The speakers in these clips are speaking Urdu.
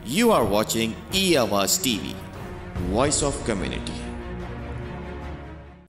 You are watching E-Awaaz TV, Voice of Community.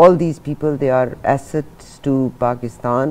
all these people, they are assets to Pakistan,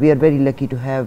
we are very lucky to have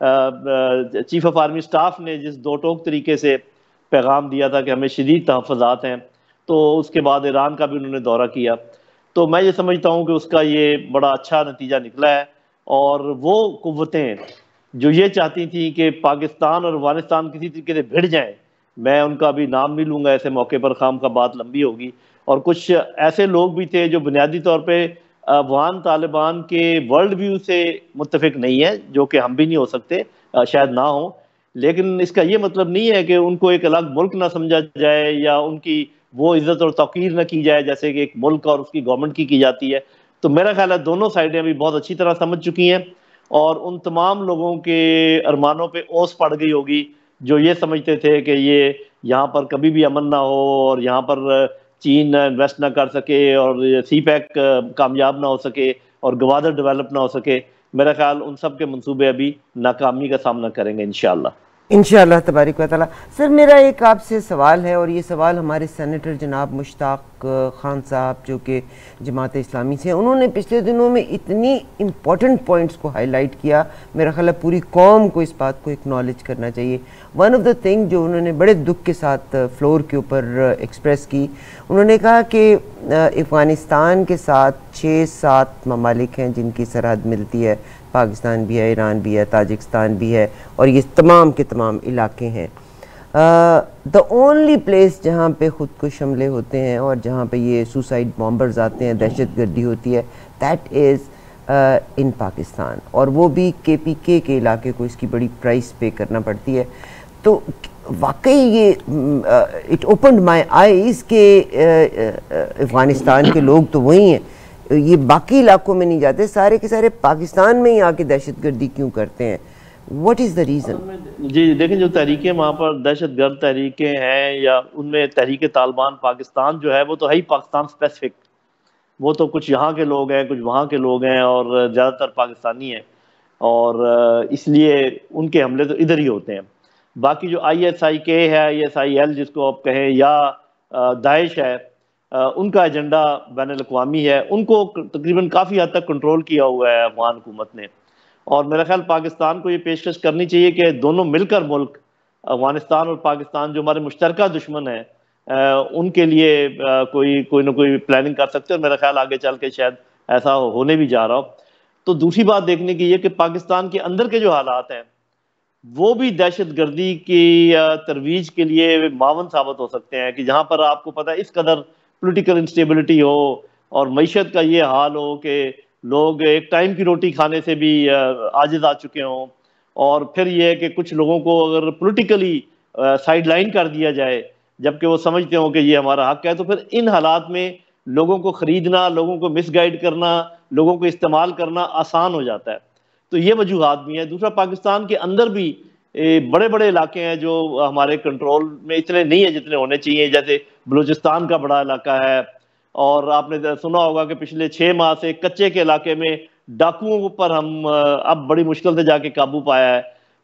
chief of army staff نے جس دو ٹوک طریقے سے پیغام دیا تھا کہ ہمیں شدید تحفظات ہیں، تو اس کے بعد ایران کا بھی انہوں نے دورہ کیا. تو میں یہ سمجھتا ہوں کہ اس کا یہ بڑا اچھا نتیجہ نکلا ہے. اور وہ قوتیں جو یہ چاہتی تھیں کہ پاکستان اور افغانستان کسی طریقے سے بھڑ جائیں، میں ان کا بھی نام نہیں لوں گا ایسے موقع پر، خام کا بات لمبی ہوگی. اور کچھ ایسے لوگ بھی تھے جو بنیادی طور پہ افغان طالبان کے ورلڈ ویو سے متفق نہیں ہے، جو کہ ہم بھی نہیں ہو سکتے، شاید نہ ہوں. لیکن اس کا یہ مطلب نہیں ہے کہ ان کو ایک الگ ملک نہ سمجھا جائے یا ان کی وہ عزت اور توقیر نہ کی جائے جیسے کہ ایک ملک اور اس کی گورنمنٹ کی جاتی ہے. تو میرا خیال ہے دونوں سائیڈیں بھی بہت اچھی طرح سمجھ چکی ہیں، اور ان تمام لوگوں کے ارمانوں پہ اوس پڑ گئی ہوگی جو یہ سمجھتے تھے کہ یہ یہاں پر کبھی بھی امن نہ ہو اور یہاں پر چین انویسٹ نہ کر سکے اور سی پیک کامیاب نہ ہو سکے اور گوادر ڈیولپ نہ ہو سکے. میرا خیال ان سب کے منصوبے ابھی ناکامی کا سامنا کریں گے انشاءاللہ. انشاءاللہ تبارک و تعالیٰ. سر میرا ایک آپ سے سوال ہے، اور یہ سوال ہمارے سینیٹر جناب مشتاق خان صاحب جو کہ جماعت اسلامی سے ہیں، انہوں نے پچھلے دنوں میں اتنی امپورٹنٹ پوائنٹس کو ہائی لائٹ کیا، میرا خیال ہے پوری قوم کو اس بات کو اکنالج کرنا چاہیے. ون آف دا تھنگ جو انہوں نے بڑے دکھ کے ساتھ فلور کے اوپر ایکسپریس کی، انہوں نے کہا کہ افغانستان کے ساتھ 6-7 ممالک ہیں جن کی سرحد ملتی ہے، پاکستان بھی ہے، ایران بھی ہے، تاجکستان بھی ہے، اور یہ تمام کے تمام علاقے ہیں. دا اونلی پلیس جہاں پہ خود کش حملے ہوتے ہیں اور جہاں پہ یہ سوسائڈ بامبرز آتے ہیں، دہشت گردی ہوتی ہے، دیٹ از ان پاکستان، اور وہ بھی KPK کے علاقے کو اس کی بڑی پرائس پے کرنا پڑتی ہے. تو واقعی یہ اٹ اوپنڈ مائی آئیز کہ افغانستان کے لوگ تو وہی ہیں، یہ باقی علاقوں میں نہیں جاتے، سارے کے سارے پاکستان میں ہی آ کے دہشت گردی کیوں کرتے ہیں؟ What is the reason? جی دیکھیں، جو تحریکیں وہاں پر دہشت گرد تحریکیں ہیں یا ان میں تحریک طالبان پاکستان جو ہے وہ تو ہے ہی پاکستان اسپیسیفک، وہ تو کچھ یہاں کے لوگ ہیں کچھ وہاں کے لوگ ہیں اور زیادہ تر پاکستانی ہیں، اور اس لیے ان کے حملے تو ادھر ہی ہوتے ہیں. باقی جو ISIK ہے، ISIL جس کو آپ کہیں، یا داعش ہے، ان کا ایجنڈا بین الاقوامی ہے، ان کو تقریباً کافی حد تک کنٹرول کیا ہوا ہے افغان حکومت نے. اور میرا خیال پاکستان کو یہ پیشکش کرنی چاہیے کہ دونوں مل کر ملک، افغانستان اور پاکستان جو ہمارے مشترکہ دشمن ہیں، ان کے لیے کوئی نہ کوئی پلاننگ کر سکتے ہیں، اور میرا خیال آگے چل کے شاید ایسا ہونے بھی جا رہا ہو. تو دوسری بات دیکھنے کی یہ کہ پاکستان کے اندر کے جو حالات ہیں وہ بھی دہشت گردی کی ترویج کے لیے معاون ثابت ہو سکتے ہیں، کہ جہاں پر آپ کو پتہ ہے اس قدر پولیٹیکل انسٹیبلٹی ہو اور معیشت کا یہ حال ہو کہ لوگ ایک ٹائم کی روٹی کھانے سے بھی عاجز آ چکے ہوں، اور پھر یہ ہے کہ کچھ لوگوں کو اگر پولیٹیکلی سائیڈ لائن کر دیا جائے جبکہ وہ سمجھتے ہوں کہ یہ ہمارا حق ہے، تو پھر ان حالات میں لوگوں کو خریدنا، لوگوں کو مس گائیڈ کرنا، لوگوں کو استعمال کرنا آسان ہو جاتا ہے. تو یہ وجوہات بھی ہیں. دوسرا، پاکستان کے اندر بھی بڑے بڑے علاقے ہیں جو ہمارے کنٹرول میں اتنے نہیں ہیں جتنے ہونے چاہیے، جیسے بلوچستان کا بڑا علاقہ ہے، اور آپ نے سنا ہوگا کہ پچھلے 6 ماہ سے کچے کے علاقے میں ڈاکوؤں پر ہم اب بڑی مشکل سے جا کے قابو پایا ہے.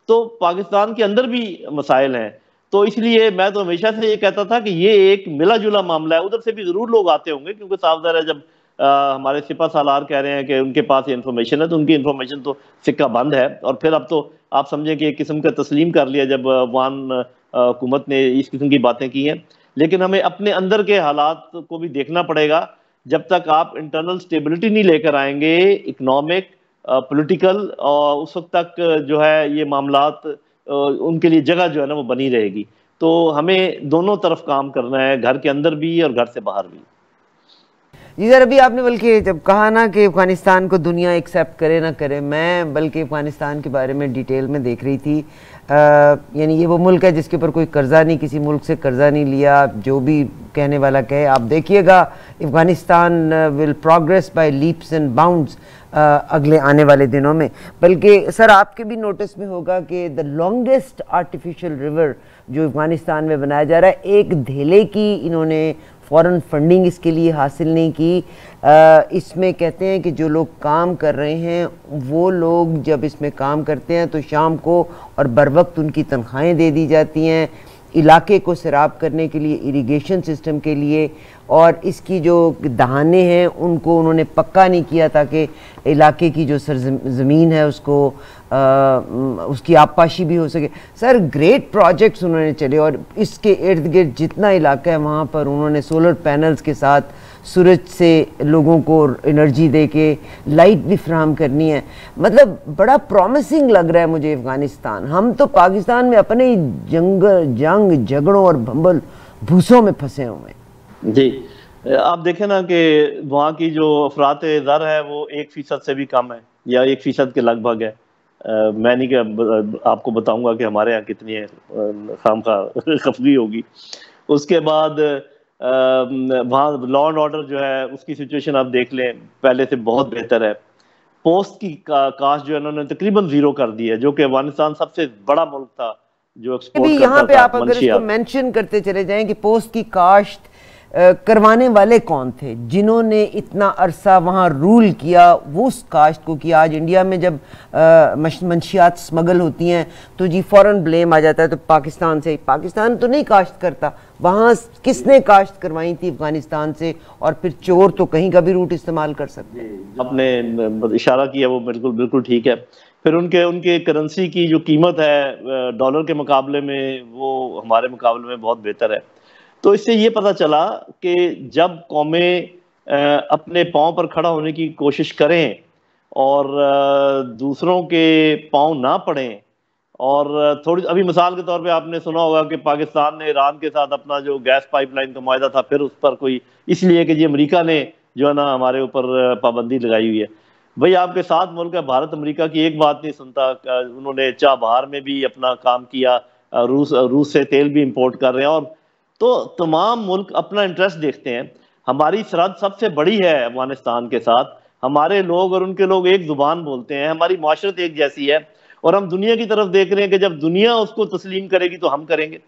تو پاکستان کے اندر بھی مسائل ہیں. تو اس لیے میں تو ہمیشہ سے یہ کہتا تھا کہ یہ ایک ملا جلا معاملہ ہے. ادھر سے بھی ضرور لوگ آتے ہوں گے، کیونکہ صاف ظاہر ہے جب ہمارے سپہ سالار کہہ رہے ہیں کہ ان کے پاس یہ انفارمیشن ہے تو ان کی انفارمیشن تو سکہ بند ہے. اور پھر اب تو آپ سمجھیں کہ ایک قسم کا تسلیم کر لیا جب افغان حکومت نے اس قسم کی باتیں کی ہیں. لیکن ہمیں اپنے اندر کے حالات کو بھی دیکھنا پڑے گا. جب تک آپ انٹرنل سٹیبلٹی نہیں لے کر آئیں گے، اکنامک، پولیٹیکل، اور اس وقت تک جو ہے یہ معاملات ان کے لیے جگہ جو ہے نا وہ بنی رہے گی. تو ہمیں دونوں طرف کام کرنا ہے، گھر کے اندر بھی اور گھر سے باہر بھی. جی سر، ابھی آپ نے بلکہ جب کہا نا کہ افغانستان کو دنیا ایکسیپٹ کرے نہ کرے، میں بلکہ افغانستان کے بارے میں ڈیٹیل میں دیکھ رہی تھی. یعنی یہ وہ ملک ہے جس کے اوپر کوئی قرضہ نہیں، کسی ملک سے قرضہ نہیں لیا. جو بھی کہنے والا کہے، آپ دیکھیے گا Afghanistan will progress by leaps and bounds اگلے آنے والے دنوں میں. بلکہ سر آپ کے بھی نوٹس میں ہوگا کہ دا لانگیسٹ آرٹیفیشل ریور جو افغانستان میں بنایا جا رہا ہے، ایک دھیلے کی انہوں نے فورن فنڈنگ اس کے لیے حاصل نہیں کی. اس میں کہتے ہیں کہ جو لوگ کام کر رہے ہیں وہ لوگ جب اس میں کام کرتے ہیں تو شام کو اور بر وقت ان کی تنخواہیں دے دی جاتی ہیں علاقے کو سیراب کرنے کے لیے، اریگیشن سسٹم کے لیے. اور اس کی جو دہانے ہیں ان کو انہوں نے پکا نہیں کیا تاکہ علاقے کی جو سرزمین ہے اس کو اس کی آبپاشی بھی ہو سکے. سر گریٹ پروجیکٹس انہوں نے چلے, اور اس کے ارد گرد جتنا علاقہ ہے وہاں پر انہوں نے سولر پینلز کے ساتھ سورج سے لوگوں کو انرجی دے کے لائٹ بھی فراہم کرنی ہے. مطلب بڑا پرومسنگ لگ رہا ہے مجھے افغانستان. ہم تو پاکستان میں اپنے ہی جنگ جھگڑوں اور بھنبل بھوسوں میں پھنسے ہوئے ہیں. جی آپ دیکھیں نا کہ وہاں کی جو افراط زر ہے وہ 1% سے بھی کم ہے, یا 1% کے لگ بھگ ہے. میں نہیں کہ آپ کو بتاؤں گا کہ ہمارے یہاں کتنی ہے, خامخواہ خفگی ہوگی. اس کے بعد وہاں لا اینڈ آرڈر جو ہے اس کی سچویشن آپ دیکھ لیں, پہلے سے بہت بہتر ہے. پوسٹ کی کاشت جو ہے انہوں نے تقریباً زیرو کر دی ہے, جو کہ افغانستان سب سے بڑا ملک تھا جو ایکسپورٹ یہاں کرتا پہ تھا آپ اگر اس کو منشیات. مینشن کرتے چلے جائیں کہ پوسٹ کی کاشت کروانے والے کون تھے, جنہوں نے اتنا عرصہ وہاں رول کیا, وہ اس کاشت کو کیا. آج انڈیا میں جب منشیات سمگل ہوتی ہیں تو جی فوراً بلیم آ جاتا ہے تو پاکستان سے. پاکستان تو نہیں کاشت کرتا, وہاں کس نے کاشت کروائی تھی افغانستان سے, اور پھر چور تو کہیں کا بھی روٹ استعمال کر سکتے ہیں. آپ نے اشارہ کیا وہ بالکل ٹھیک ہے. پھر ان کے کرنسی کی جو قیمت ہے ڈالر کے مقابلے میں وہ ہمارے مقابلے میں بہت بہتر ہے. تو اس سے یہ پتہ چلا کہ جب قومیں اپنے پاؤں پر کھڑا ہونے کی کوشش کریں اور دوسروں کے پاؤں نہ پڑیں, اور تھوڑی ابھی مثال کے طور پہ آپ نے سنا ہوگا کہ پاکستان نے ایران کے ساتھ اپنا جو گیس پائپ لائن کا معاہدہ تھا, پھر اس پر کوئی اس لیے کہ جی امریکہ نے جو ہے نا ہمارے اوپر پابندی لگائی ہوئی ہے. بھئی آپ کے ساتھ ملک ہے, بھارت امریکہ کی ایک بات نہیں سنتا. انہوں نے چابہار میں بھی اپنا کام کیا, روس سے تیل بھی امپورٹ کر رہے ہیں, اور تو تمام ملک اپنا انٹرسٹ دیکھتے ہیں. ہماری سرحد سب سے بڑی ہے افغانستان کے ساتھ, ہمارے لوگ اور ان کے لوگ ایک زبان بولتے ہیں, ہماری معاشرت ایک جیسی ہے, اور ہم دنیا کی طرف دیکھ رہے ہیں کہ جب دنیا اس کو تسلیم کرے گی تو ہم کریں گے.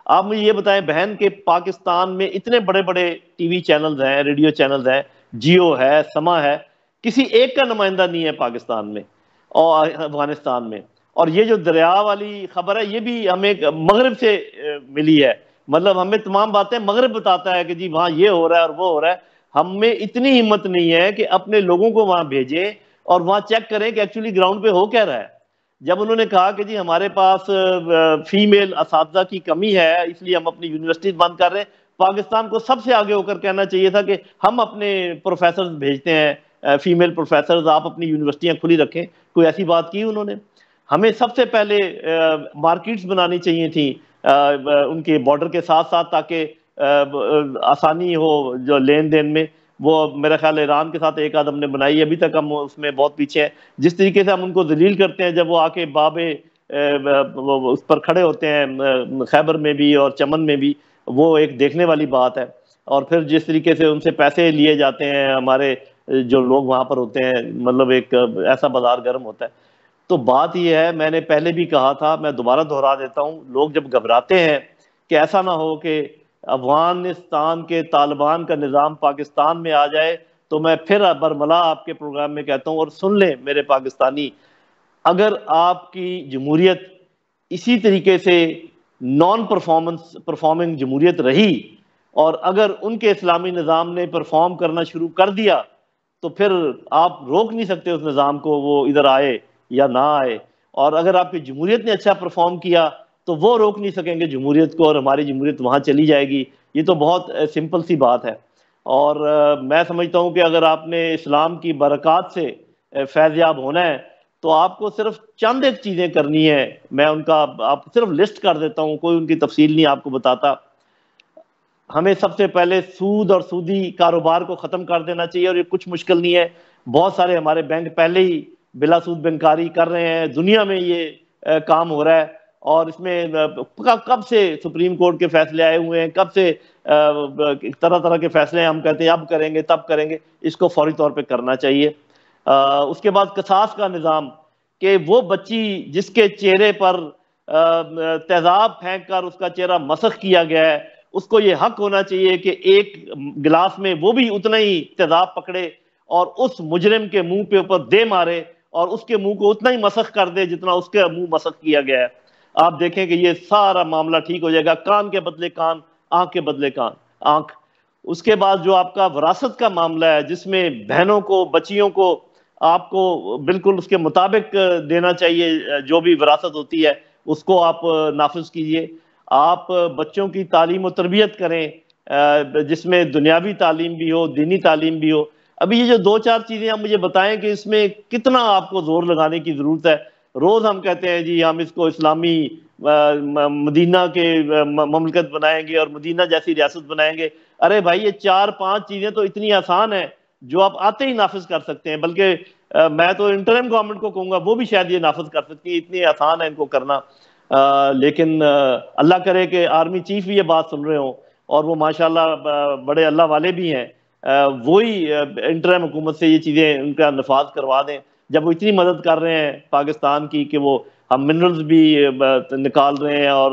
آپ مجھے یہ بتائیں بہن کہ پاکستان میں اتنے بڑے بڑے ٹی وی چینلز ہیں, ریڈیو چینلز ہیں, جیو ہے, سما ہے, کسی ایک کا نمائندہ نہیں ہے پاکستان میں اور افغانستان میں. اور یہ جو دریا والی خبر ہے یہ بھی ہمیں مغرب سے ملی ہے. مطلب ہمیں تمام باتیں مغرب بتاتا ہے کہ جی وہاں یہ ہو رہا ہے اور وہ ہو رہا ہے. ہم میں اتنی ہمت نہیں ہے کہ اپنے لوگوں کو وہاں بھیجیں اور وہاں چیک کریں کہ ایکچولی گراؤنڈ پہ ہو کیا رہا ہے. جب انہوں نے کہا کہ جی ہمارے پاس فیمیل اساتذہ کی کمی ہے اس لیے ہم اپنی یونیورسٹیز بند کر رہے ہیں, پاکستان کو سب سے آگے ہو کر کہنا چاہیے تھا کہ ہم اپنے پروفیسرز بھیجتے ہیں, فیمیل پروفیسرز, آپ اپنی یونیورسٹیاں کھلی رکھیں. کوئی ایسی بات کی انہوں نے؟ ہمیں سب سے پہلے مارکیٹس بنانی چاہیے تھیں ان کے بارڈر کے ساتھ ساتھ, تاکہ آسانی ہو جو لین دین میں. وہ میرا خیال ایران کے ساتھ ایک آدم نے بنائی ہے, ابھی تک ہم اس میں بہت پیچھے ہیں. جس طریقے سے ہم ان کو ذلیل کرتے ہیں جب وہ آ کے بابے اس پر کھڑے ہوتے ہیں خیبر میں بھی اور چمن میں بھی, وہ ایک دیکھنے والی بات ہے. اور پھر جس طریقے سے ان سے پیسے لیے جاتے ہیں ہمارے جو لوگ وہاں پر ہوتے ہیں, مطلب ایک ایسا بازار گرم ہوتا ہے. تو بات یہ ہے, میں نے پہلے بھی کہا تھا, میں دوبارہ دہرا دیتا ہوں, لوگ جب گھبراتے ہیں کہ ایسا نہ ہو کہ افغانستان کے طالبان کا نظام پاکستان میں آ جائے, تو میں پھر برملا آپ کے پروگرام میں کہتا ہوں, اور سن لیں میرے پاکستانی, اگر آپ کی جمہوریت اسی طریقے سے نان پرفارمنگ جمہوریت رہی, اور اگر ان کے اسلامی نظام نے پرفارم کرنا شروع کر دیا, تو پھر آپ روک نہیں سکتے اس نظام کو وہ ادھر آئے یا نہ آئے. اور اگر آپ کی جمہوریت نے اچھا پرفارم کیا تو وہ روک نہیں سکیں گے جمہوریت کو, اور ہماری جمہوریت وہاں چلی جائے گی. یہ تو بہت سمپل سی بات ہے. اور میں سمجھتا ہوں کہ اگر آپ نے اسلام کی برکات سے فیض یاب ہونا ہے تو آپ کو صرف چند ایک چیزیں کرنی ہے. میں ان کا آپ صرف لسٹ کر دیتا ہوں, کوئی ان کی تفصیل نہیں آپ کو بتاتا. ہمیں سب سے پہلے سود اور سودی کاروبار کو ختم کر دینا چاہیے, اور یہ کچھ مشکل نہیں ہے. بہت سارے ہمارے بینک پہلے ہی بلا سود بینکاری کر رہے ہیں, دنیا میں یہ کام ہو رہا ہے. اور اس میں کب سے سپریم کورٹ کے فیصلے آئے ہوئے ہیں, کب سے طرح طرح کے فیصلے ہم کہتے ہیں اب کریں گے تب کریں گے. اس کو فوری طور پہ کرنا چاہیے. اس کے بعد قصاص کا نظام, کہ وہ بچی جس کے چہرے پر تیزاب پھینک کر اس کا چہرہ مسخ کیا گیا ہے, اس کو یہ حق ہونا چاہیے کہ ایک گلاس میں وہ بھی اتنا ہی تیزاب پکڑے اور اس مجرم کے منہ پہ اوپر دے مارے, اور اس کے منہ کو اتنا ہی مسخ کر دے جتنا اس کے منہ مسخ کیا گیا ہے. آپ دیکھیں کہ یہ سارا معاملہ ٹھیک ہو جائے گا. کان کے بدلے کان, آنکھ کے بدلے آنکھ. اس کے بعد جو آپ کا وراثت کا معاملہ ہے, جس میں بہنوں کو, بچیوں کو آپ کو بالکل اس کے مطابق دینا چاہیے، جو بھی وراثت ہوتی ہے اس کو آپ نافذ کیجئے. آپ بچوں کی تعلیم و تربیت کریں جس میں دنیاوی تعلیم بھی ہو، دینی تعلیم بھی ہو. ابھی یہ جو 2-4 چیزیں آپ مجھے بتائیں کہ اس میں کتنا آپ کو زور لگانے کی ضرورت ہے. روز ہم کہتے ہیں جی ہم اس کو اسلامی مدینہ کے مملکت بنائیں گے اور مدینہ جیسی ریاست بنائیں گے. ارے بھائی یہ 4-5 چیزیں تو اتنی آسان ہیں جو آپ آتے ہی نافذ کر سکتے ہیں، بلکہ میں تو انٹرم گورنمنٹ کو کہوں گا وہ بھی شاید یہ نافذ کر سکتی ہے، اتنی آسان ہے ان کو کرنا. لیکن اللہ کرے کہ آرمی چیف بھی یہ بات سن رہے ہوں اور وہ ماشاءاللہ بڑے اللہ والے بھی ہیں، وہی انٹرم حکومت سے یہ چیزیں ان کا نفاذ کروا دیں. جب وہ اتنی مدد کر رہے ہیں پاکستان کی کہ وہ ہم منرلز بھی نکال رہے ہیں اور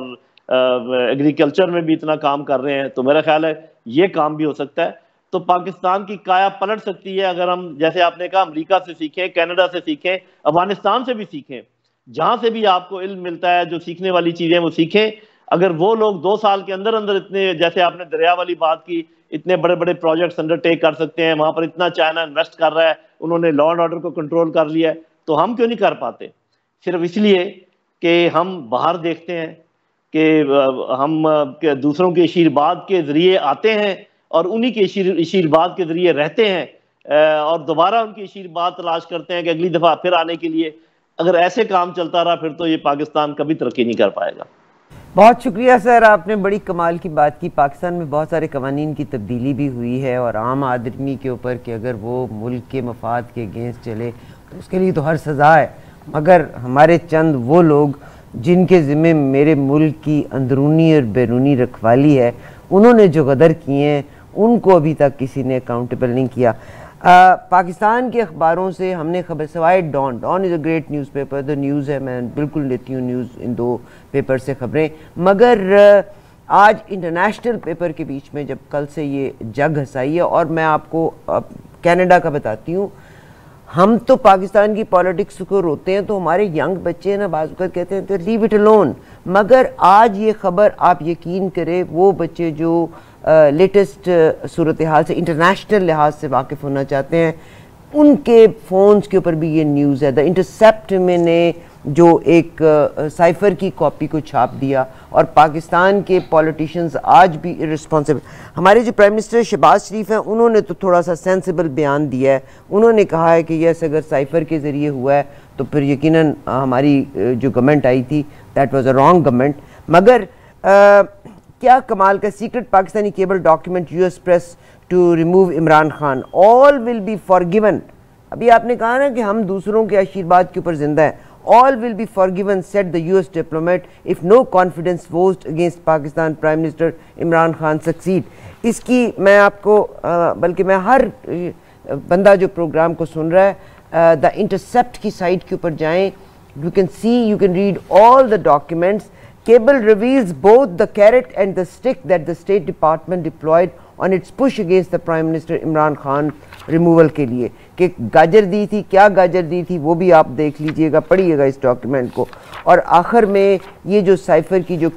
ایگریکلچر میں بھی اتنا کام کر رہے ہیں، تو میرا خیال ہے یہ کام بھی ہو سکتا ہے. تو پاکستان کی کایا پلٹ سکتی ہے اگر ہم، جیسے آپ نے کہا، امریکہ سے سیکھیں، کینیڈا سے سیکھیں، افغانستان سے بھی سیکھیں، جہاں سے بھی آپ کو علم ملتا ہے جو سیکھنے والی چیزیں وہ سیکھیں. اگر وہ لوگ 2 سال کے اندر اندر اتنے، جیسے آپ نے دریا والی بات کی، اتنے بڑے بڑے پروجیکٹس انڈر ٹیک کر سکتے ہیں، وہاں پر اتنا چائنا انویسٹ کر رہا ہے، انہوں نے لا اینڈ آرڈر کو کنٹرول کر لیا ہے، تو ہم کیوں نہیں کر پاتے؟ صرف اس لیے کہ ہم باہر دیکھتے ہیں کہ ہم دوسروں کے آشیرواد کے ذریعے آتے ہیں اور انہی کے آشیرواد کے ذریعے رہتے ہیں اور دوبارہ ان کی آشیرواد تلاش کرتے ہیں کہ اگلی دفعہ پھر آنے کے لیے. اگر ایسے کام چلتا رہا پھر تو یہ پاکستان کبھی ترقی نہیں کر پائے گا. بہت شکریہ سر، آپ نے بڑی کمال کی بات کی. پاکستان میں بہت سارے قوانین کی تبدیلی بھی ہوئی ہے اور عام آدمی کے اوپر کہ اگر وہ ملک کے مفاد کے اگینسٹ چلے تو اس کے لیے تو ہر سزا ہے، مگر ہمارے چند وہ لوگ جن کے ذمہ میرے ملک کی اندرونی اور بیرونی رکھوالی ہے، انہوں نے جو غدر کیے ہیں ان کو ابھی تک کسی نے اکاؤنٹیبل نہیں کیا. پاکستان کے اخباروں سے ہم نے خبر، سوائے Dawn is a great newspaper, the News ہے، میں بالکل لیتی ہوں نیوز ان 2 پیپر سے خبریں، مگر آج انٹرنیشنل پیپر کے بیچ میں جب کل سے یہ جگ ہنسائی ہے. اور میں آپ کو کینیڈا کا بتاتی ہوں، ہم تو پاکستان کی پالیٹکس کو روتے ہیں تو ہمارے ینگ بچے نا بعض اوقات کہتے ہیں تو لیو اٹ الون، مگر آج یہ خبر آپ یقین کریں وہ بچے جو لیٹسٹ صورتحال سے انٹرنیشنل لحاظ سے واقف ہونا چاہتے ہیں ان کے فونز کے اوپر بھی یہ نیوز ہے. دا انٹرسیپٹ میں نے جو ایک سائفر کی کاپی کو چھاپ دیا اور پاکستان کے پولیٹیشنز آج بھی ارسپانسبل. ہمارے جو پرائم منسٹر شہباز شریف ہیں انہوں نے تو تھوڑا سا سینسیبل بیان دیا ہے، انہوں نے کہا ہے کہ یس اگر سائفر کے ذریعے ہوا ہے تو پھر یقیناً ہماری جو گورنمنٹ آئی تھی that was a wrong government. مگر کیا کمال کا secret Pakistani cable document U S press to remove Imran Khan, all will be forgiven. ابھی آپ نے کہا نا کہ ہم دوسروں کے آشیرواد کے اوپر زندہ ہیں. All will be forgiven, said the US diplomat, if no confidence vote against Pakistan Prime Minister Imran Khan succeed. اس کی میں آپ کو بلکہ میں ہر بندہ جو پروگرام کو سن رہا ہے دا انٹرسیپٹ کی سائٹ کے اوپر جائیں، you can see, you can read all the documents. Cable reveals both the carrot and the stick that the State Department deployed on its push against the Prime Minister Imran Khan removal کے لیے، کہ گاجر دی تھی، کیا گاجر دی تھی وہ بھی آپ دیکھ لیجئے گا، پڑھیے گا اس ڈاکیومنٹ کو. اور آخر میں یہ جو سائفر کی جو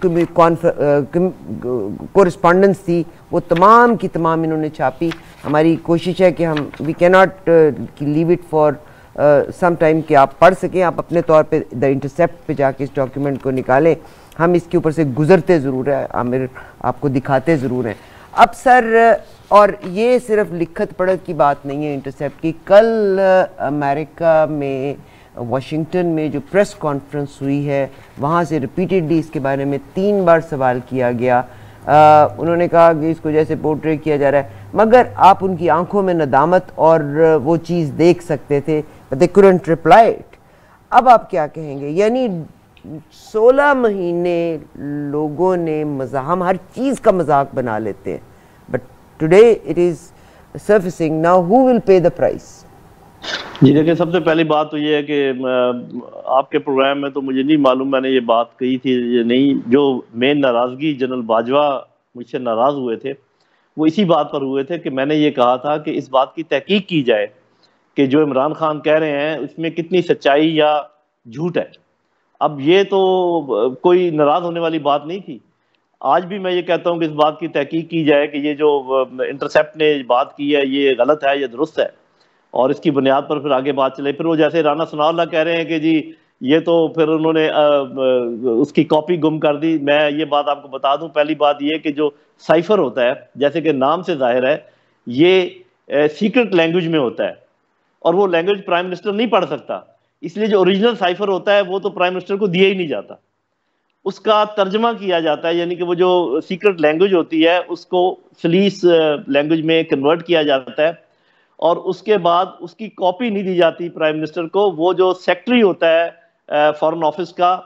کورسپونڈنس تھی وہ تمام کی تمام انہوں نے چھاپی. ہماری کوشش ہے کہ ہم وی کی not leave it for some time کہ آپ پڑھ سکیں، آپ اپنے طور پہ دا انٹرسیپٹ پہ جا کے اس ڈاکیومنٹ کو نکالیں. ہم اس کے اوپر سے گزرتے ضرور ہیں، عامر آپ کو دکھاتے ضرور ہیں. اب سر، اور یہ صرف لکھت پڑھت کی بات نہیں ہے انٹرسیپٹ کی. کل امریکہ میں واشنگٹن میں جو پریس کانفرنس ہوئی ہے وہاں سے ریپیٹڈلی اس کے بارے میں 3 بار سوال کیا گیا. انہوں نے کہا کہ اس کو جیسے پورٹری کیا جا رہا ہے، مگر آپ ان کی آنکھوں میں ندامت اور وہ چیز دیکھ سکتے تھے. but they couldn't reply it. اب آپ کیا کہیں گے؟ یعنی 16 مہینے لوگوں نے ہم ہر چیز کا مذاق بنا لیتے ہیں، but today it is surfacing. Now who will pay the price? جی دیکھیں، سب سے پہلی بات تو یہ ہے کہ آپ کے پروگرام میں تو مجھے نہیں معلوم میں نے یہ بات کہی تھی یہ نہیں. جو مین ناراضگی جنرل باجوہ مجھ سے ناراض ہوئے تھے وہ اسی بات پر ہوئے تھے کہ میں نے یہ کہا تھا کہ اس بات کی تحقیق کی جائے کہ جو عمران خان کہہ رہے ہیں اس میں کتنی سچائی یا جھوٹ ہے. اب یہ تو کوئی ناراض ہونے والی بات نہیں تھی. آج بھی میں یہ کہتا ہوں کہ اس بات کی تحقیق کی جائے کہ یہ جو انٹرسیپٹ نے بات کی ہے یہ غلط ہے یا درست ہے. اور اس کی بنیاد پر پھر آگے بات چلے. پھر وہ جیسے رانا ثناء اللہ کہہ رہے ہیں کہ جی یہ تو پھر انہوں نے اس کی کاپی گم کر دی. میں یہ بات آپ کو بتا دوں, پہلی بات یہ کہ جو سائفر ہوتا ہے جیسے کہ نام سے ظاہر ہے یہ سیکرٹ لینگویج میں ہوتا ہے, اور وہ لینگویج پرائم منسٹر نہیں پڑھ سکتا, اس لیے جو اوریجنل سائفر ہوتا ہے وہ تو پرائم منسٹر کو دیا ہی نہیں جاتا, اس کا ترجمہ کیا جاتا ہے, یعنی کہ وہ جو سیکرٹ لینگویج ہوتی ہے اس کو سلیس لینگویج میں کنورٹ کیا جاتا ہے, اور اس کے بعد اس کی کاپی نہیں دی جاتی پرائم منسٹر کو. وہ جو سیکٹری ہوتا ہے فارن آفس کا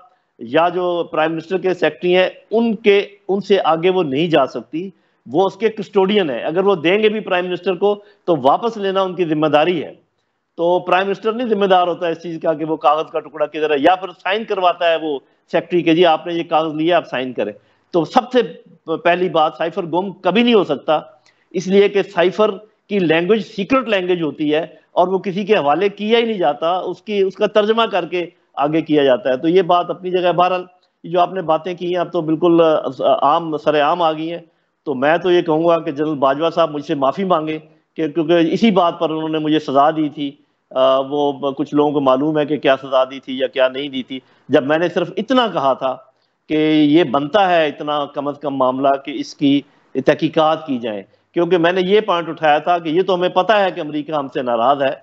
یا جو پرائم منسٹر کے سیکٹری ہیں ان سے آگے وہ نہیں جا سکتی, وہ اس کے کسٹوڈین ہیں. اگر وہ دیں گے بھی پرائم منسٹر کو تو واپس لینا ان کی ذمہ داری ہے, تو پرائم منسٹر نہیں ذمہ دار ہوتا ہے اس چیز کا کہ وہ کاغذ کا ٹکڑا کدھر ہے, یا پھر سائن کرواتا ہے وہ سیکٹری کہ جی آپ نے یہ کاغذ لیا آپ سائن کریں. تو سب سے پہلی بات سائفر گم کبھی نہیں ہو سکتا, اس لیے کہ سائفر کی لینگویج سیکرٹ لینگویج ہوتی ہے اور وہ کسی کے حوالے کیا ہی نہیں جاتا, اس کا ترجمہ کر کے آگے کیا جاتا ہے. تو یہ بات اپنی جگہ. بہرحال جو آپ نے باتیں کی ہیں اب تو بالکل عام سر عام آ گئی ہیں, تو میں تو یہ کہوں گا کہ جنرل باجوہ صاحب مجھ سے معافی مانگیں کیونکہ اسی بات پر انہوں نے مجھے سزا دی تھی. وہ کچھ لوگوں کو معلوم ہے کہ کیا سزا دی تھی یا کیا نہیں دی تھی, جب میں نے صرف اتنا کہا تھا کہ یہ بنتا ہے اتنا کم از کم معاملہ کہ اس کی تحقیقات کی جائیں, کیونکہ میں نے یہ پوائنٹ اٹھایا تھا کہ یہ تو ہمیں پتہ ہے کہ امریکہ ہم سے ناراض ہے,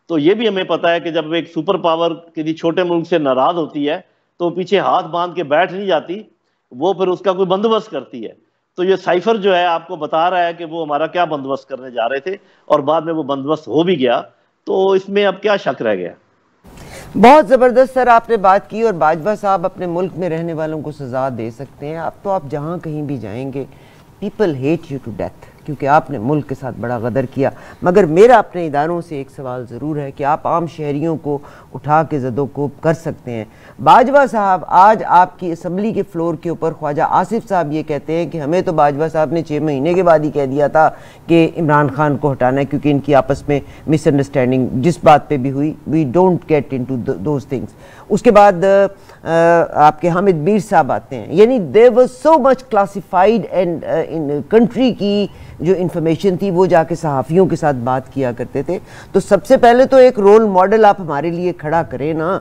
تو یہ بھی ہمیں پتہ ہے کہ جب ایک سپر پاور کسی چھوٹے ملک سے ناراض ہوتی ہے تو پیچھے ہاتھ باندھ کے بیٹھ نہیں جاتی, وہ پھر اس کا کوئی بندوبست کرتی ہے. تو یہ سائفر جو ہے آپ کو بتا رہا ہے کہ وہ ہمارا کیا بندوبست کرنے جا رہے تھے, اور بعد میں وہ بندوبست ہو بھی گیا, تو اس میں اب کیا شک رہ گیا. بہت زبردست سر آپ نے بات کی, اور باجوہ صاحب اپنے ملک میں رہنے والوں کو سزا دے سکتے ہیں. اب تو آپ جہاں کہیں بھی جائیں گے people hate you to death, کیونکہ آپ نے ملک کے ساتھ بڑا غدر کیا. مگر میرا اپنے اداروں سے ایک سوال ضرور ہے کہ آپ عام شہریوں کو اٹھا کے زد و کوب کر سکتے ہیں. باجوہ صاحب آج آپ کی اسمبلی کے فلور کے اوپر خواجہ آصف صاحب یہ کہتے ہیں کہ ہمیں تو باجوہ صاحب نے 6 مہینے کے بعد ہی کہہ دیا تھا کہ عمران خان کو ہٹانا ہے, کیونکہ ان کی آپس میں مس انڈرسٹینڈنگ جس بات پہ بھی ہوئی, we don't get into those things. اس کے بعد آپ کے حامد میر صاحب آتے ہیں, یعنی there was so much classified and in country کی جو انفارمیشن تھی وہ جا کے صحافیوں کے ساتھ بات کیا کرتے تھے. تو سب سے پہلے تو ایک رول ماڈل آپ ہمارے لیے کھڑا کریں نا.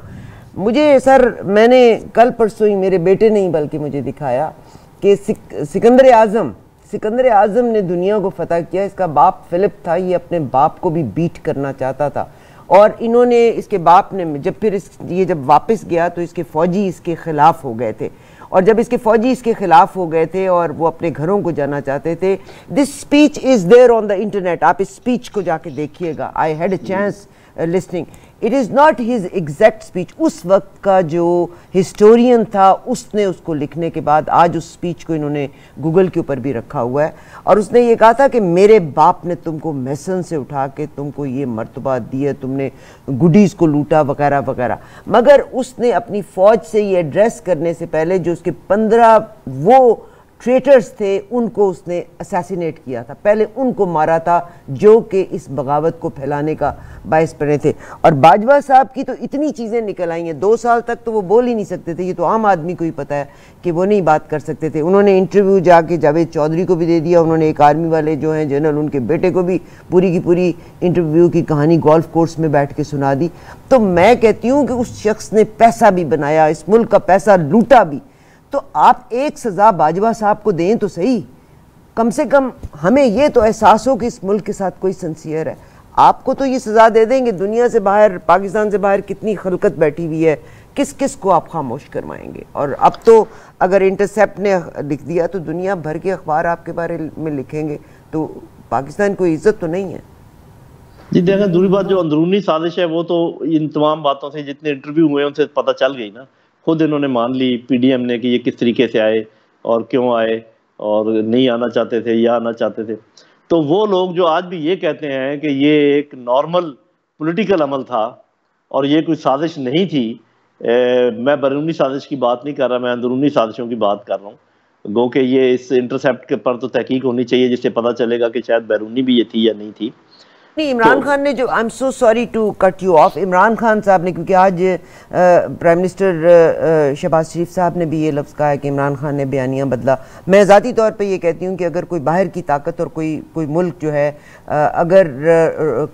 مجھے سر میں نے کل پرسوں ہی میرے بیٹے نے ہی بلکہ مجھے دکھایا کہ سکندر اعظم نے دنیا کو فتح کیا. اس کا باپ فلپ تھا, یہ اپنے باپ کو بھی بیٹ کرنا چاہتا تھا, اور انہوں نے اس کے باپ نے جب واپس گیا تو اس کے فوجی اس کے خلاف ہو گئے تھے, اور جب اس کے فوجی اس کے خلاف ہو گئے تھے اور وہ اپنے گھروں کو جانا چاہتے تھے, دس speech is there on the internet, آپ اس اسپیچ کو جا کے دیکھیے گا. I had a chance listening. It is not his exact speech. اس وقت کا جو ہسٹورین تھا اس نے اس کو لکھنے کے بعد آج اس اسپیچ کو انہوں نے گوگل کے اوپر بھی رکھا ہوا ہے, اور اس نے یہ کہا تھا کہ میرے باپ نے تم کو میسن سے اٹھا کے تم کو یہ مرتبہ دی ہے, تم نے گڈیز کو لوٹا وغیرہ وغیرہ. مگر اس نے اپنی فوج سے یہ ایڈریس کرنے سے پہلے جو اس کے 15 وہ ٹریٹرز تھے ان کو اس نے اسیسینیٹ کیا تھا, پہلے ان کو مارا تھا جو کہ اس بغاوت کو پھیلانے کا باعث بنے تھے. اور باجوہ صاحب کی تو اتنی چیزیں نکل آئی ہیں, 2 سال تک تو وہ بول ہی نہیں سکتے تھے, یہ تو عام آدمی کو ہی پتہ ہے کہ وہ نہیں بات کر سکتے تھے. انہوں نے انٹرویو جا کے جاوید چودھری کو بھی دے دیا, انہوں نے ایک آرمی والے جو ہیں جنرل ان کے بیٹے کو بھی پوری کی پوری انٹرویو کی کہانی گولف کورس میں بیٹھ کے سنا دی. تو میں کہتی ہوں کہ اس شخص نے پیسہ بھی بنایا, اس ملک کا پیسہ لوٹا بھی, تو آپ ایک سزا باجوہ صاحب کو دیں تو صحیح, کم سے کم ہمیں یہ تو احساس ہو کہ اس ملک کے ساتھ کوئی سنسیئر ہے. آپ کو تو یہ سزا دے دیں گے, دنیا سے باہر پاکستان سے باہر کتنی خلقت بیٹھی ہوئی ہے, کس کو آپ خاموش کروائیں گے. اور اب تو اگر انٹرسیپٹ نے لکھ دیا تو دنیا بھر کے اخبار آپ کے بارے میں لکھیں گے, تو پاکستان کو عزت تو نہیں ہے. جی دیکھیں, دوسری بات جو اندرونی سازش ہے وہ تو ان تمام باتوں سے جتنے انٹرویو ہوئے ان سے پتہ چل گئی نا, خود انہوں نے مان لی پی ڈی ایم نے کہ یہ کس طریقے سے آئے اور کیوں آئے اور نہیں آنا چاہتے تھے یا آنا چاہتے تھے. تو وہ لوگ جو آج بھی یہ کہتے ہیں کہ یہ ایک نارمل پولیٹیکل عمل تھا اور یہ کوئی سازش نہیں تھی, میں بیرونی سازش کی بات نہیں کر رہا, میں اندرونی سازشوں کی بات کر رہا ہوں. گو کہ یہ اس انٹرسیپٹ کے پر تو تحقیق ہونی چاہیے جس سے پتہ چلے گا کہ شاید بیرونی بھی یہ تھی یا نہیں تھی. نہیں عمران خان نے جو I'm so sorry to cut you off، Imran Khan صاحب نے، کیونکہ آج پرائم منسٹر شہباز شریف صاحب نے بھی یہ لفظ کہا ہے کہ عمران خان نے بیانیہ بدلا. میں ذاتی طور پہ یہ کہتی ہوں کہ اگر کوئی باہر کی طاقت اور کوئی ملک جو ہے اگر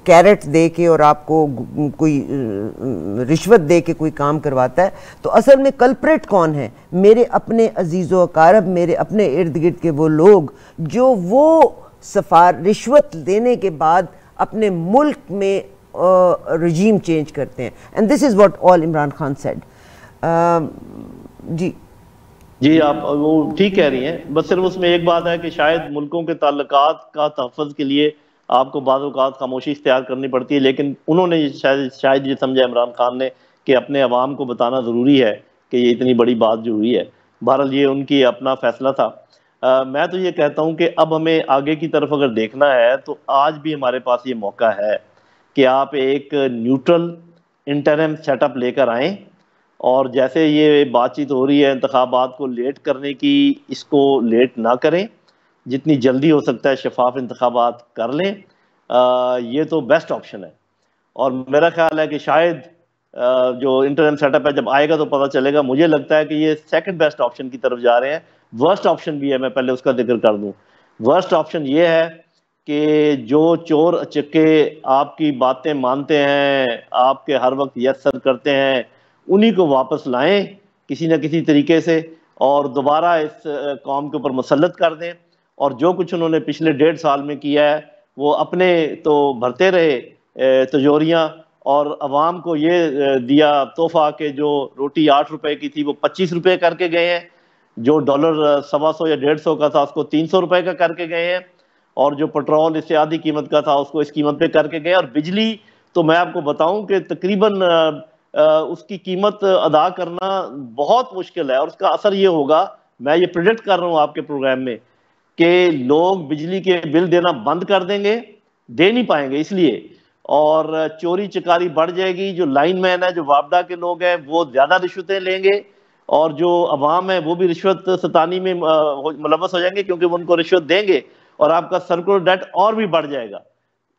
کیرٹ دے کے اور آپ کو کوئی رشوت دے کے کوئی کام کرواتا ہے تو اصل میں کلپریٹ کون ہے؟ میرے اپنے عزیز و اقارب، میرے اپنے ارد گرد کے وہ لوگ جو وہ رشوت دینے کے بعد اپنے ملک میں رجیم چینج کرتے ہیں. And this is what all Imran Khan said. جی آپ وہ ٹھیک کہہ رہی ہیں، بس صرف اس میں ایک بات ہے کہ شاید ملکوں کے تعلقات کا تحفظ کے لیے آپ کو بعض اوقات خاموشی اختیار کرنی پڑتی ہے، لیکن انہوں نے شاید یہ سمجھا عمران خان نے کہ اپنے عوام کو بتانا ضروری ہے کہ یہ اتنی بڑی بات جو ہوئی ہے. بہرحال یہ ان کی اپنا فیصلہ تھا. میں تو یہ کہتا ہوں کہ اب ہمیں آگے کی طرف اگر دیکھنا ہے تو آج بھی ہمارے پاس یہ موقع ہے کہ آپ ایک نیوٹرل انٹرم سیٹ اپ لے کر آئیں، اور جیسے یہ بات چیت ہو رہی ہے انتخابات کو لیٹ کرنے کی، اس کو لیٹ نہ کریں، جتنی جلدی ہو سکتا ہے شفاف انتخابات کر لیں. یہ تو بیسٹ آپشن ہے. اور میرا خیال ہے کہ شاید جو انٹرم سیٹ اپ ہے جب آئے گا تو پتہ چلے گا. مجھے لگتا ہے کہ یہ سیکنڈ بیسٹ آپشن کی طرف جا رہے ہیں. ورسٹ آپشن بھی ہے، میں پہلے اس کا ذکر کر دوں. ورسٹ آپشن یہ ہے کہ جو چور اچکے آپ کی باتیں مانتے ہیں، آپ کے ہر وقت یس سر کرتے ہیں، انہی کو واپس لائیں کسی نہ کسی طریقے سے اور دوبارہ اس قوم کے اوپر مسلط کر دیں. اور جو کچھ انہوں نے پچھلے 1.5 سال میں کیا ہے وہ اپنے تو بھرتے رہے تجوریاں، اور عوام کو یہ دیا تحفہ کہ جو روٹی 8 روپے کی تھی وہ 25 روپے کر کے گئے ہیں، جو ڈالر 125 یا 150 کا تھا اس کو 300 روپے کا کر کے گئے ہیں، اور جو پٹرول اس سے آدھی قیمت کا تھا اس کو اس قیمت پہ کر کے گئے. اور بجلی تو میں آپ کو بتاؤں کہ تقریباً اس کی قیمت ادا کرنا بہت مشکل ہے، اور اس کا اثر یہ ہوگا، میں یہ پریڈکٹ کر رہا ہوں آپ کے پروگرام میں، کہ لوگ بجلی کے بل دینا بند کر دیں گے، دے نہیں پائیں گے اس لیے، اور چوری چکاری بڑھ جائے گی. جو لائن مین ہے، جو وابڈا کے لوگ ہیں، وہ زیادہ رشوتیں لیں گے، اور جو عوام ہے وہ بھی رشوت ستانی میں ملوث ہو جائیں گے کیونکہ وہ ان کو رشوت دیں گے، اور آپ کا سرکولر ڈیٹ اور بھی بڑھ جائے گا.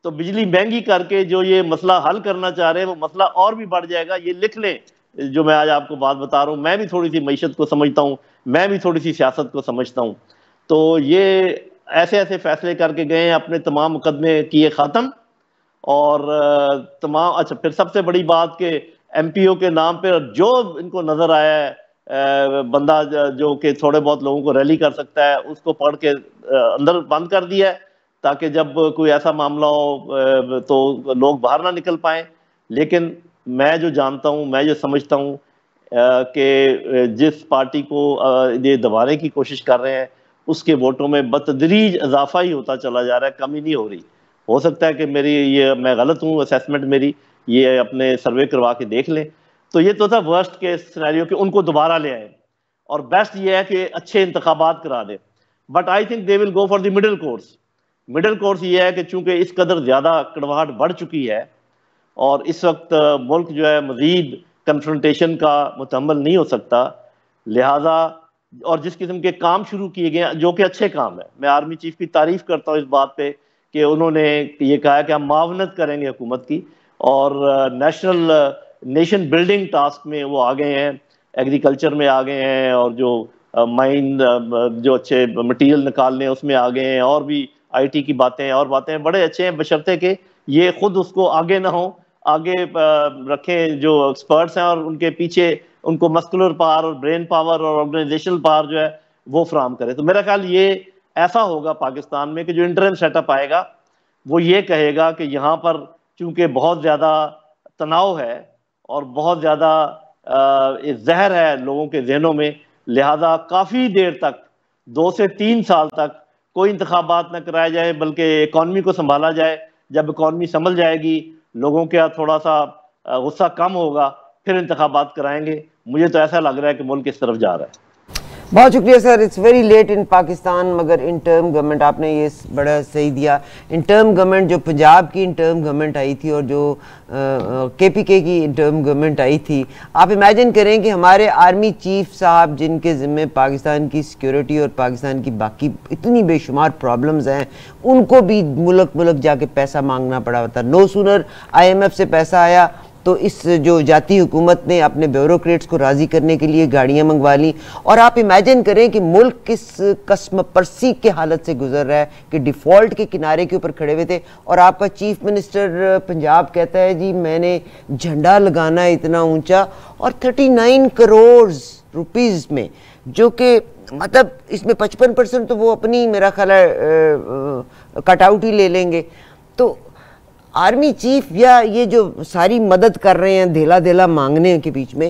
تو بجلی مہنگی کر کے جو یہ مسئلہ حل کرنا چاہ رہے ہیں وہ مسئلہ اور بھی بڑھ جائے گا. یہ لکھ لیں جو میں آج آپ کو بات بتا رہا ہوں. میں بھی تھوڑی سی معیشت کو سمجھتا ہوں، میں بھی تھوڑی سی سیاست کو سمجھتا ہوں. تو یہ ایسے فیصلے کر کے گئے ہیں، اپنے تمام مقدمے کیے ختم، اور تمام اچھا پھر سب سے بڑی بات کہ ایم پی او کے نام پہ جو ان کو نظر آیا ہے بندہ جو کہ تھوڑے بہت لوگوں کو ریلی کر سکتا ہے اس کو پڑھ کے اندر بند کر دیا ہے، تاکہ جب کوئی ایسا معاملہ ہو تو لوگ باہر نہ نکل پائیں. لیکن میں جو جانتا ہوں، میں جو سمجھتا ہوں کہ جس پارٹی کو یہ دبانے کی کوشش کر رہے ہیں اس کے ووٹوں میں بتدریج اضافہ ہی ہوتا چلا جا رہا ہے، کمی نہیں ہو رہی. ہو سکتا ہے کہ میں غلط ہوں، اسیسمنٹ میری، یہ اپنے سروے کروا کے دیکھ لیں. تو یہ تو تھا ورسٹ کے سینیریو کہ ان کو دوبارہ لے آئیں، اور بیسٹ یہ ہے کہ اچھے انتخابات کرا دیں. But I think they will go for the middle course. Middle course یہ ہے کہ چونکہ اس قدر زیادہ کڑواہٹ بڑھ چکی ہے اور اس وقت ملک جو ہے مزید کنفرنٹیشن کا متحمل نہیں ہو سکتا، لہٰذا اور جس قسم کے کام شروع کیے گئے ہیں جو کہ اچھے کام ہے، میں آرمی چیف کی تعریف کرتا ہوں اس بات پہ کہ انہوں نے یہ کہا کہ ہم معاونت کریں گے حکومت کی، اور نیشن بلڈنگ ٹاسک میں وہ آگے ہیں، ایگریکلچر میں آگے ہیں، اور جو مائن جو اچھے مٹیریل نکالنے اس میں آگے ہیں، اور بھی آئی ٹی کی باتیں اور باتیں بڑے اچھے ہیں، بشرطے کہ یہ خود اس کو آگے نہ ہوں، آگے رکھیں جو ایکسپرٹس ہیں اور ان کے پیچھے ان کو مسکولر پاور اور برین پاور اور آرگنائزیشنل پاور جو ہے وہ فراہم کرے. تو میرا خیال یہ ایسا ہوگا پاکستان میں کہ جو انٹرم سیٹ اپ آئے گا وہ یہ کہے گا کہ یہاں پر چونکہ بہت زیادہ تناؤ ہے اور بہت زیادہ زہر ہے لوگوں کے ذہنوں میں، لہذا کافی دیر تک 2 سے 3 سال تک کوئی انتخابات نہ کرائے جائے، بلکہ اکانومی کو سنبھالا جائے. جب اکانومی سنبھل جائے گی، لوگوں کا تھوڑا سا غصہ کم ہوگا، پھر انتخابات کرائیں گے. مجھے تو ایسا لگ رہا ہے کہ ملک اس طرف جا رہا ہے. بہت شکریہ سر. اٹس ویری لیٹ ان پاکستان, مگر انٹرم گورنمنٹ آپ نے یہ بڑا صحیح دیا. انٹرم گورنمنٹ جو پنجاب کی انٹرم گورنمنٹ آئی تھی اور جو کے پی کے کی انٹرم گورنمنٹ آئی تھی, آپ امیجن کریں کہ ہمارے آرمی چیف صاحب جن کے ذمے پاکستان کی سیکیورٹی اور پاکستان کی باقی اتنی بے شمار پرابلمز ہیں, ان کو بھی ملک جا کے پیسہ مانگنا پڑا ہوتا. نو سونر آئی ایم ایف سے پیسہ آیا تو اس جو جاتی حکومت نے اپنے بیوروکریٹس کو راضی کرنے کے لیے گاڑیاں منگوا لیں. اور آپ امیجن کریں کہ ملک کس قسم پرسی کے حالت سے گزر رہا ہے کہ ڈیفالٹ کے کنارے کے اوپر کھڑے ہوئے تھے, اور آپ کا چیف منسٹر پنجاب کہتا ہے جی میں نے جھنڈا لگانا ہے اتنا اونچا, اور 39 کروڑ روپیز میں, جو کہ مطلب اس میں 55% تو وہ اپنی میرا خیال ہے کٹ آؤٹ ہی لے لیں گے. تو آرمی چیف یا یہ جو ساری مدد کر رہے ہیں دھیلا مانگنے کے بیچ میں,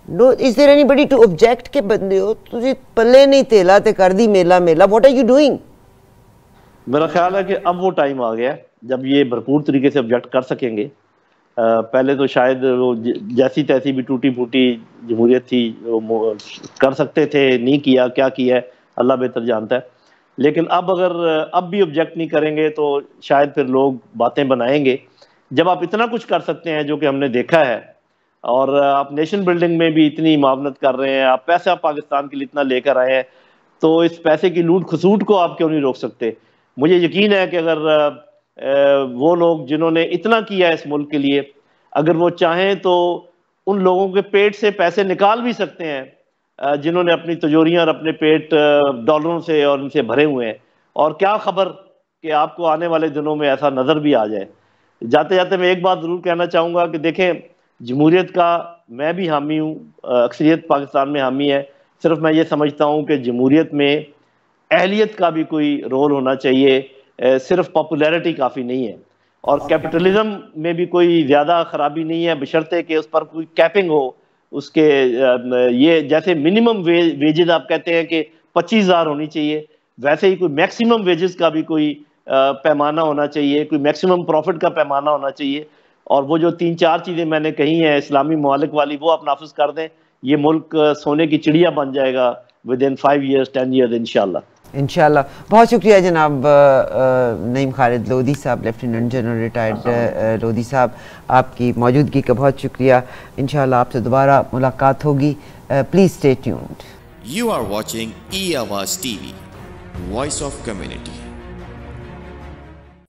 no is there anybody to object کہ بندے ہو تجھے پلے نہیں تیلا تے کر دی میلا, واٹ آر یو ڈوئنگ؟ میرا خیال ہے کہ اب وہ ٹائم آ گیا جب یہ بھرپور طریقے سے آبجیکٹ کر سکیں گے. پہلے تو شاید وہ جیسی تیسی بھی ٹوٹی پھوٹی جمہوریت تھی, کر سکتے تھے, نہیں کیا, کیا کیا ہے اللہ بہتر جانتا ہے. لیکن اب اگر اب بھی آبجیکٹ نہیں کریں گے تو شاید پھر لوگ باتیں بنائیں گے. جب آپ اتنا کچھ کر سکتے ہیں جو کہ ہم نے دیکھا ہے, اور آپ نیشن بلڈنگ میں بھی اتنی معاونت کر رہے ہیں, آپ پیسہ پاکستان کے لیے اتنا لے کر آئے ہیں, تو اس پیسے کی لوٹ کھسوٹ کو آپ کیوں نہیں روک سکتے؟ مجھے یقین ہے کہ اگر وہ لوگ جنہوں نے اتنا کیا ہے اس ملک کے لیے, اگر وہ چاہیں تو ان لوگوں کے پیٹ سے پیسے نکال بھی سکتے ہیں جنہوں نے اپنی تجوریاں اور اپنے پیٹ ڈالروں سے اور ان سے بھرے ہوئے ہیں. اور کیا خبر کہ آپ کو آنے والے دنوں میں ایسا نظر بھی آ جائے. جاتے جاتے میں ایک بات ضرور کہنا چاہوں گا کہ دیکھیں, جمہوریت کا میں بھی حامی ہوں, اکثریت پاکستان میں حامی ہے. صرف میں یہ سمجھتا ہوں کہ جمہوریت میں اہلیت کا بھی کوئی رول ہونا چاہیے, صرف پاپولیرٹی کافی نہیں ہے. اور کیپٹلزم میں بھی کوئی زیادہ خرابی نہیں ہے, بشرطے کہ اس پر کوئی کیپنگ ہو. اس کے یہ جیسے منیمم ویجز آپ کہتے ہیں کہ 25,000 ہونی چاہیے, ویسے ہی کوئی میکسیمم ویجز کا بھی کوئی پیمانہ ہونا چاہیے, کوئی میکسیمم پروفٹ کا پیمانہ ہونا چاہیے. اور وہ جو 3-4 چیزیں میں نے کہی ہیں اسلامی ممالک والی, وہ آپ نافذ کر دیں, یہ ملک سونے کی چڑیا بن جائے گا within 5 years 10 years انشاءاللہ. انشاءاللہ. بہت شکریہ جناب نعیم خالد لودھی صاحب, لیفٹیننٹ جنرل ریٹائرڈ لودھی صاحب, آپ کی موجودگی کا بہت شکریہ. انشاءاللہ آپ سے دوبارہ ملاقات ہوگی. Please stay tuned. You are watching E-Awaaz TV, Voice of Community.